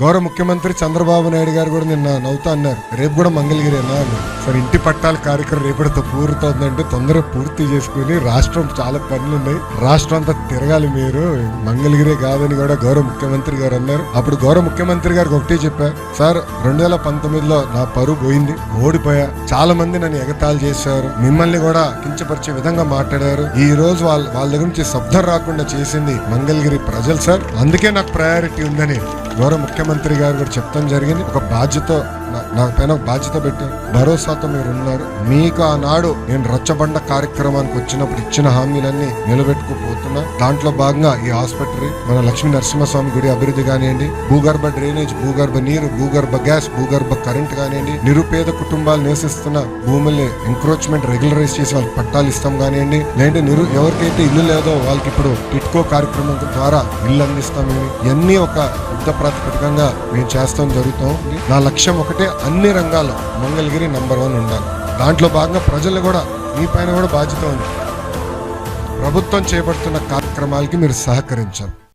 గౌరవ ముఖ్యమంత్రి చంద్రబాబు నాయుడు గారు కూడా నిన్న నవ్వుతా అన్నారు, రేపు కూడా మంగళగిరేనా అన్నారు. సార్, ఇంటి పట్టాల కార్యక్రమం రేపటితో పూర్తవుతుందంటే తొందరగా పూర్తి చేసుకుని రాష్ట్రం చాలా పనులు ఉన్నాయి, రాష్ట్రం అంతా తిరగాలి, మీరు మంగళగిరే కాదని కూడా గౌరవ ముఖ్యమంత్రి గారు అన్నారు. అప్పుడు గౌరవ ముఖ్యమంత్రి గారికి ఒకటే చెప్పా, సార్ 2019లో నా పరువు పోయింది, ఓడిపోయా, చాలా మంది నన్ను ఎగతాళి చేశారు, మిమ్మల్ని కూడా కించపరిచే విధంగా మాట్లాడారు, ఈ రోజు వాళ్ళ దగ్గర నుంచి శబ్దం రాకుండా చేసింది మంగళగిరి ప్రజలు సార్, అందుకే నాకు ప్రయారిటీ ఉందని గౌరవ ముఖ్యమంత్రి గారు కూడా చెప్తాం జరిగింది. ఒక బాధ్యత నా పైన బాధ్యత పెట్టారు, భరోసాతో మీరు ఉన్నారు. మీకు ఆనాడు నేను రచ్చబండ కార్యక్రమానికి వచ్చినప్పుడు ఇచ్చిన హామీలన్నీ నిలబెట్టుకుపోతున్నా. దాంట్లో భాగంగా ఈ హాస్పిటల్, మన లక్ష్మీ నరసింహస్వామి గుడి అభివృద్ధి కానివ్వండి, భూగర్భ డ్రైనేజ్, భూగర్భ నీరు, భూగర్భ గ్యాస్, భూగర్భ కరెంట్ కానివ్వండి, నిరుపేద కుటుంబాలు నివసిస్తున్న భూముల్ని ఎంక్రోచ్మెంట్ రెగ్యులరైజ్ చేసి వాళ్ళకి పట్టాలు ఇస్తాం కానివ్వండి, లేదంటే ఎవరికైతే ఇల్లు లేదో వాళ్ళకి ఇప్పుడు టిట్కో కార్యక్రమం ద్వారా ఇల్లు అందిస్తాం. ఇవన్నీ ఒక యుద్ధ ప్రాతిపదికంగా మేము చేస్తాం జరుగుతాం. నా లక్ష్యం ఒకటే, అన్ని రంగాల్లో మంగళగిరి నంబర్ 1 ఉండాలి. దాంట్లో భాగంగా ప్రజలు కూడా మీ పైన కూడా బాధ్యత ఉంది. ప్రభుత్వం చేపడుతున్న కార్యక్రమాలకి మీరు సహకరించాలి.